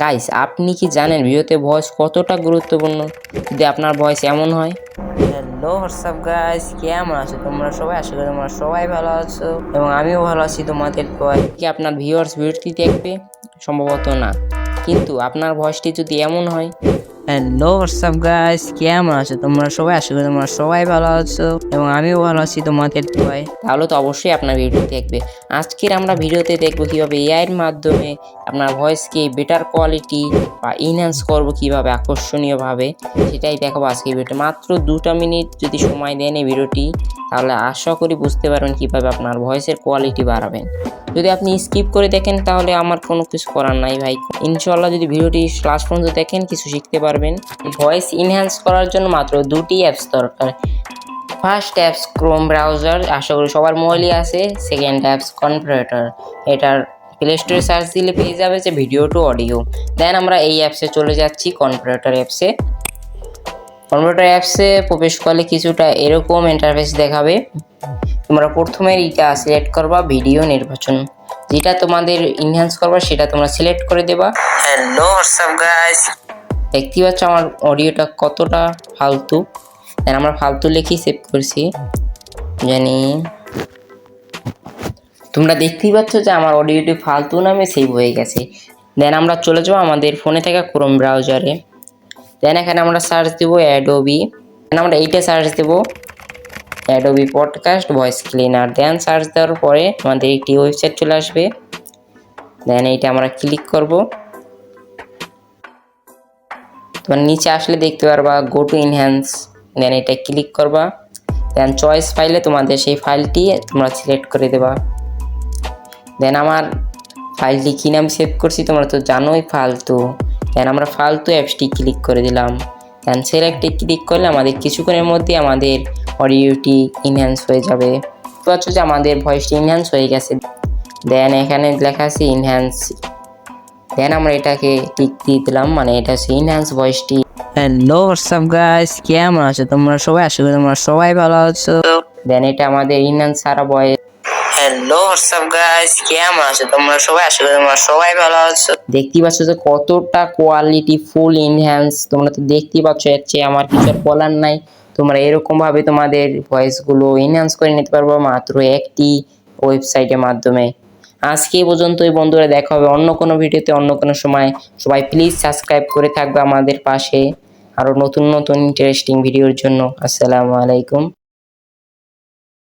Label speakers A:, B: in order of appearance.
A: Guys, আপনি কি জানেন ভিডিওতে ভয়েস কতটা গুরুত্বপূর্ণ যদি আপনার ভয়েস এমন হয়? হ্যালো হোয়াটসঅ্যাপ গাইস, কেমন আছো তোমরা সবাই? আশা করি তোমরা সবাই ভালো আছো এবং আমিও ভালো আছি তোমাদের দোয়ায়। কি আপনার ভিউয়ার্স ভিডিওটি দেখবে? সম্ভবত না, কিন্তু আপনার ভয়েসটি যদি এমন হয়, হ্যালো হোয়াটসঅ্যাপ গাইস, কেমন আছো তোমরা সবাই? আশা করি তোমরা সবাই ভালো আছো এবং আমিও ভালো আছি তোমাদের দোয়ায়। তাহলে তো অবশ্যই আপনার ভিডিওটি দেখবে। আজকের আমরা ভিডিওতে দেখবো কিভাবে এআই এর মাধ্যমে আপনার ভয়েসকে বেটার কোয়ালিটি বা ইনহ্যান্স করবো কিভাবে আকর্ষণীয়ভাবে, সেটাই দেখাবো আজকের ভিডিওতে। মাত্র 2টা মিনিট যদি সময় দেন এই ভিডিওটি, তাহলে আশা করি বুঝতে পারবেন কিভাবে আপনার ভয়েসের কোয়ালিটি বাড়াবেন। যদি আপনি স্কিপ করে দেখেন তাহলে আমার কোনো কিছু করার নাই ভাই। ইনশাল্লাহ যদি ভিডিওটি লাস্ট পর্যন্ত দেখেন কিছু শিখতে পারবেন। ভয়েস ইনহ্যান্স করার জন্য মাত্র 2টি অ্যাপস দরকার। ফার্স্ট অ্যাপস ক্রোম ব্রাউজার, আশা করি সবার মোবাইলই আছে। সেকেন্ড অ্যাপস কনভার্টার, এটার প্লে স্টোরে সার্চ দিলে পেয়ে যাবে যে ভিডিও টু অডিও। দেন আমরা এই অ্যাপসে চলে যাচ্ছি, কনভার্টার অ্যাপসে। কনভার্টার অ্যাপসে প্রবেশ করলে কিছুটা এরকম ইন্টারফেস দেখাবে। তোমরা প্রথমে এইটা সিলেক্ট করবা, ভিডিও নির্বাচন, যেটা তোমাদের ইনহ্যান্স করবা সেটা তোমরা সিলেক্ট করে দেবা। হ্যালো হোয়াটসঅ্যাপ গাইস, দেখতে পাচ্ছ আমার অডিওটা কতটা ফালতু। দেন আমরা ফালতু লিখেই সেভ করছি, জানি তোমরা দেখতেই পাচ্ছ যে আমার অডিওটি ফালতু নামে সেভ হয়ে গেছে। দেন আমরা চলে যাবো আমাদের ফোনে থাকা ক্রোম ব্রাউজারে। দেন এখানে আমরা সার্চ দেবো অ্যাডোবি। দেন আমরা এইটা সার্চ দেবো অ্যাডোবি পডকাস্ট ভয়েস ক্লিনার। দেন সার্চ দেওয়ার পরে আমাদের একটি ওয়েবসাইট চলে আসবে। দেন এইটা আমরা ক্লিক করব। তোমার নিচে আসলে দেখতে পারবা গো টু ইনহ্যান্স। দেন এটা ক্লিক করবা। দেন চয়েস ফাইলে তোমাদের সেই ফাইলটি তোমরা সিলেক্ট করে দেবা। দেন আমার ফাইলটি কী নাম সেভ করছি তোমরা তো জানোই, ফালতু। দেন আমরা ফালতু অ্যাপসটি ক্লিক করে দিলাম। দেন সিলেক্টে ক্লিক করলে আমাদের কিছুক্ষণের মধ্যে আমাদের অডিওটি ইনহ্যান্স হয়ে যাবে। তো হচ্ছে যে আমাদের ভয়েসটি ইনহ্যান্স হয়ে গেছে। দেন এখানে লেখা আছে ইনহ্যান্স। দেন আমরা এটাকে টিক দিয়ে দিলাম, মানে এটা হচ্ছে ইনহ্যান্স ভয়েসটি। হ্যালো হোয়াটসঅ্যাপ গাইস, কেমন আছো তোমরা সবাই? আশা করি তোমরা সবাই ভালো আছো। দেন এটা আমাদের ইনহ্যান্স সারা ভয়েস। হ্যালো হোয়াটসঅ্যাপ গাইস, কেমন আছো তোমরা সবাই? আশা করি তোমরা সবাই ভালো আছো। দেখতেই পাচ্ছ যে কতটা কোয়ালিটি ফুল ইনহ্যান্স। তোমরা তো দেখতেই পাচ্ছ, এর চেয়ে আমার কিছু বলার নাই। তোমরা এরকম ভাবে তোমাদের ভয়েসগুলো ইনহ্যান্স করে নিতে পারবো মাত্র একটি ওয়েবসাইটের মাধ্যমে। আজকে এই পর্যন্তই বন্ধুরা, দেখা হবে অন্য কোনো ভিডিওতে অন্য কোনো সময়। সবাই প্লিজ সাবস্ক্রাইব করে থাকবে আমাদের পাশে আরও নতুন নতুন ইন্টারেস্টিং ভিডিওর জন্য। আসসালামু আলাইকুম।